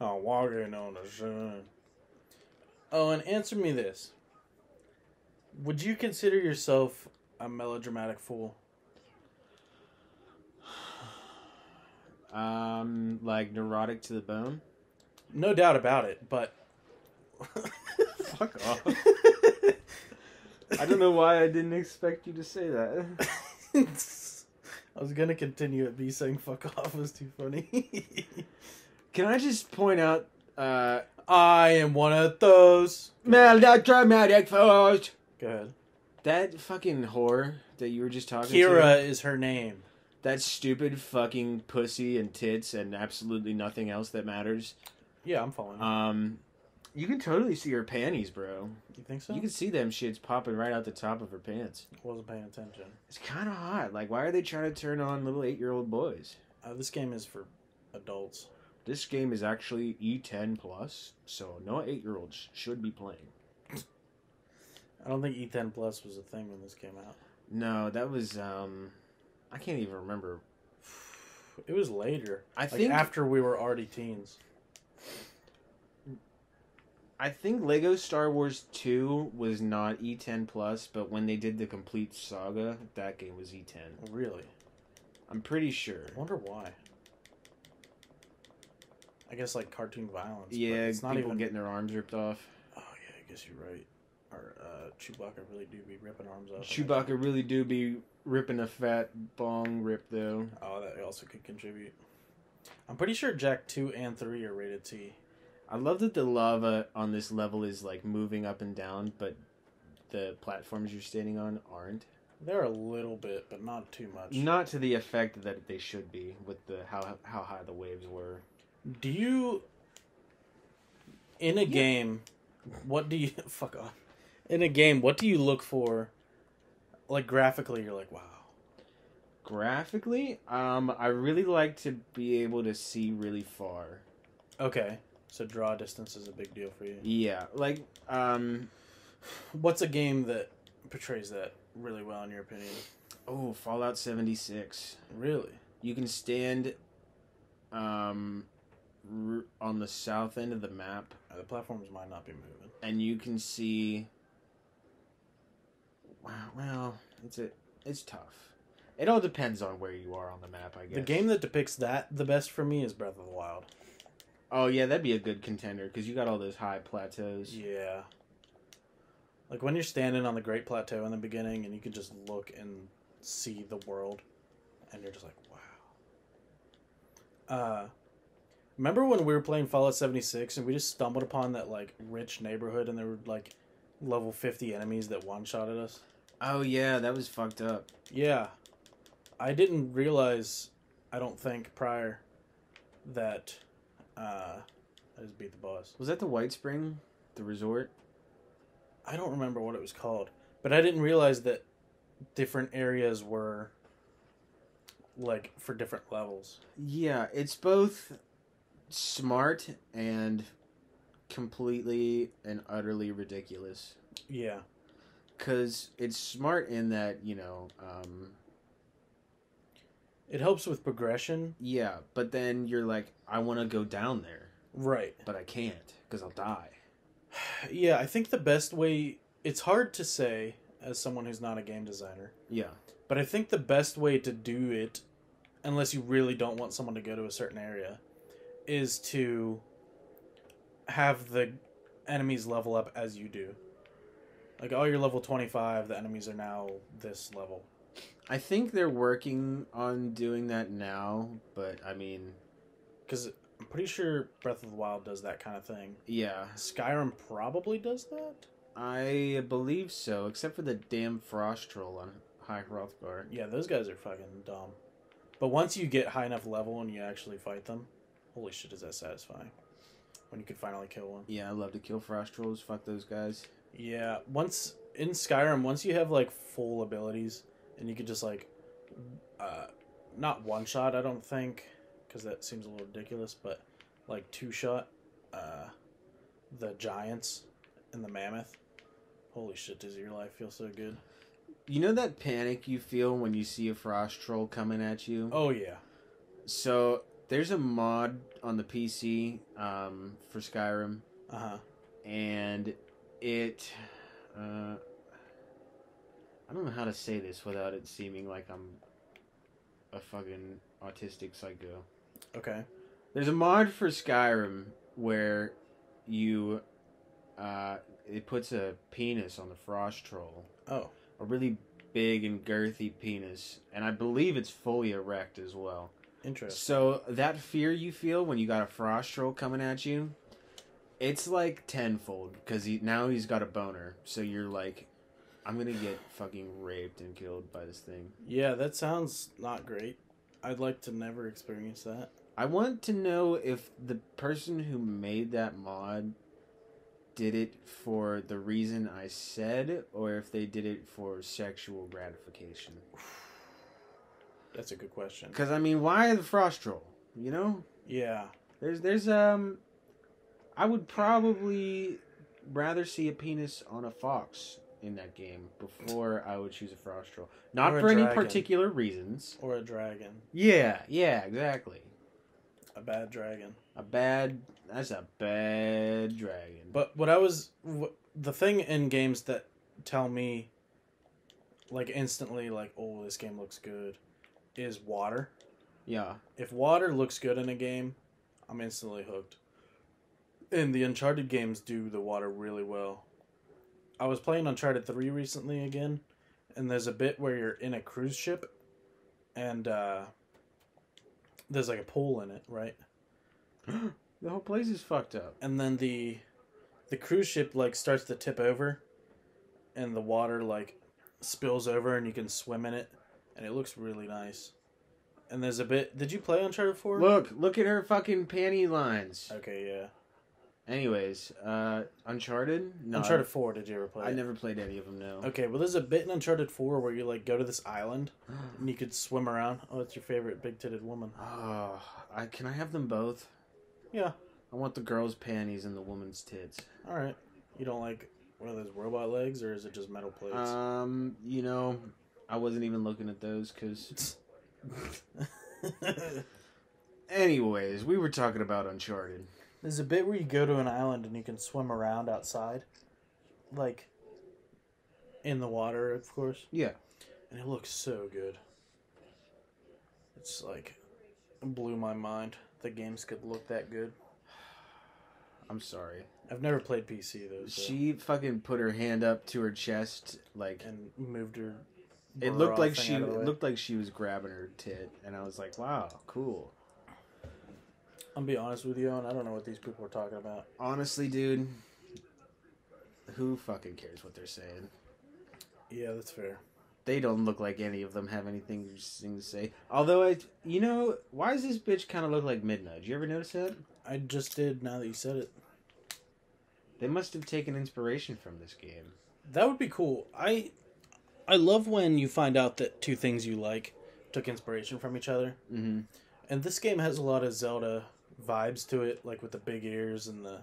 I'm walking on the sun. Oh, and answer me this. Would you consider yourself a melodramatic fool? Like neurotic to the bone? No doubt about it, but... Fuck off. I don't know why I didn't expect you to say that. I was gonna continue it, but you saying fuck off was too funny. Can I just point out, I am one of those. melodramatic force. Go ahead. That fucking whore that you were just talking to. Kira is her name. That stupid fucking pussy and tits and absolutely nothing else that matters. Yeah, I'm following. You can totally see her panties, bro. You think so? You can see them shits popping right out the top of her pants. I wasn't paying attention. It's kind of hot. Like, why are they trying to turn on little 8-year-old boys? This game is for adults. This game is actually E10 plus, so no 8-year-olds should be playing. I don't think E10 Plus was a thing when this came out. No, that was I can't even remember. It was later. I think after we were already teens. I think Lego Star Wars 2 was not E10 plus, but when they did the complete saga, that game was E10. Really? I'm pretty sure. I wonder why. I guess like cartoon violence. Yeah, but it's not people even getting their arms ripped off. Oh yeah, I guess you're right. Or Chewbacca really do be ripping arms off. Chewbacca really do be ripping a fat bong rip though. Oh, that also could contribute. I'm pretty sure Jak 2 and 3 are rated T. I love that the lava on this level is like moving up and down, but the platforms you're standing on aren't. They're a little bit, but not too much. Not to the effect that they should be with the how high the waves were. Do you in a game? What do you fuck off? In a game, what do you look for? Like graphically, you're like, wow. Graphically, I really like to be able to see really far. Okay, so draw distance is a big deal for you. Yeah, like what's a game that portrays that really well in your opinion? Oh, Fallout 76. Really? You can stand on the south end of the map. The platforms might not be moving. And you can see... Wow, well, it's tough. It all depends on where you are on the map, I guess. The game that depicts that the best for me is Breath of the Wild. Oh, yeah, that'd be a good contender, because you got all those high plateaus. Yeah. Like when you're standing on the Great Plateau in the beginning, and you can just look and see the world, and you're just like, wow. Remember when we were playing Fallout 76, and we just stumbled upon that, like, rich neighborhood, and there were, like, level 50 enemies that one-shotted us? Oh, yeah, that was fucked up. Yeah. I didn't realize, I don't think, prior, that, I just beat the boss. Was that the White Spring? The resort? I don't remember what it was called. But I didn't realize that different areas were, like, for different levels. Yeah, it's both smart and completely and utterly ridiculous. Yeah. Because it's smart in that, it helps with progression. Yeah, but then you're like, I want to go down there. Right. But I can't, because I'll die. Yeah, I think the best way... It's hard to say, as someone who's not a game designer. Yeah. But I think the best way to do it, unless you really don't want someone to go to a certain area, is to have the enemies level up as you do. Like, oh, you're level 25, the enemies are now this level. I think they're working on doing that now, but, I mean... Because I'm pretty sure Breath of the Wild does that kind of thing. Yeah. Skyrim probably does that? I believe so, except for the damn Frost Troll on High Hrothgar. Yeah, those guys are fucking dumb. But once you get high enough level and you actually fight them, holy shit, is that satisfying. When you can finally kill one. Yeah, I love to kill Frost Trolls. Fuck those guys. Yeah, in Skyrim, once you have, like, full abilities, and you could just, like, not one-shot, I don't think, because that seems a little ridiculous, but, like, two-shot, the giants and the mammoth. Holy shit, does your life feel so good? You know that panic you feel when you see a Frost Troll coming at you? Oh, yeah. So, There's a mod on the PC for Skyrim, and it. I don't know how to say this without it seeming like I'm a fucking autistic psycho. Okay. There's a mod for Skyrim where you, it puts a penis on the frost troll. Oh. A really big and girthy penis, and I believe it's fully erect as well. Interesting. So that fear you feel when you got a frost troll coming at you, it's like tenfold because now he's got a boner. So you're like, I'm gonna get fucking raped and killed by this thing. Yeah, that sounds not great. I'd like to never experience that. I want to know if the person who made that mod did it for the reason I said, or if they did it for sexual gratification. That's a good question. Because, I mean, why the frost troll? You know? Yeah. There's I would probably rather see a penis on a fox in that game before I would choose a frost troll. Not for any particular reasons. Or a dragon. Yeah, exactly. A bad dragon. That's a bad dragon. But the thing in games that tell me, like, instantly, like, oh, this game looks good, is water. Yeah. If water looks good in a game, I'm instantly hooked. And the Uncharted games do the water really well. I was playing Uncharted 3 recently again, and there's a bit where you're in a cruise ship, and there's like a pool in it, right? The whole place is fucked up. And then the cruise ship like starts to tip over, and the water like spills over, and you can swim in it, and it looks really nice. And there's a bit. Did you play Uncharted 4? Look at her fucking panty lines. Okay, yeah. Anyways, Uncharted? No, Uncharted 4, did you ever play I it? never played any of them, no. Okay, well there's a bit in Uncharted 4 where you like go to this island and you could swim around. Oh, it's your favorite big-titted woman. Oh, can I have them both? Yeah. I want the girl's panties and the woman's tits. Alright. You don't like one of those robot legs, or is it just metal plates? You know, I wasn't even looking at those, because... Anyways, we were talking about Uncharted. There's a bit where you go to an island and you can swim around outside. Like, in the water, of course. Yeah. And it looks so good. It's like, it blew my mind. The games could look that good. I'm sorry. I've never played PC, though. So. She fucking put her hand up to her chest, like... And moved her... It looked like she was grabbing her tit, and I was like, wow, cool. I'll be honest with you, Owen, I don't know what these people are talking about. Honestly, dude, who fucking cares what they're saying? Yeah, that's fair. They don't look like any of them have anything interesting to say. Although, why does this bitch kind of look like Midnight? Did you ever notice that? I just did, now that you said it. They must have taken inspiration from this game. That would be cool. I love when you find out that two things you like took inspiration from each other. Mm-hmm. And this game has a lot of Zelda vibes to it, like with the big ears and the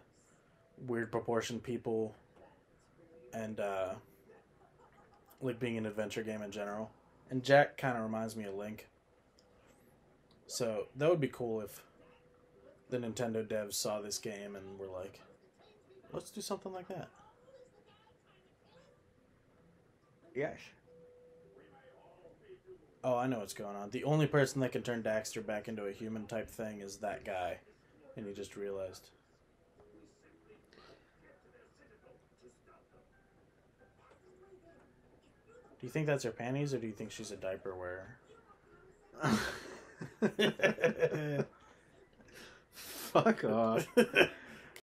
weird proportioned people, and like being an adventure game in general. And Jak kind of reminds me of Link. So that would be cool if the Nintendo devs saw this game and were like, let's do something like that. Yes. Oh, I know what's going on. The only person that can turn Daxter back into a human type thing is that guy. And he just realized. Do you think that's her panties, or do you think she's a diaper wearer? Fuck off.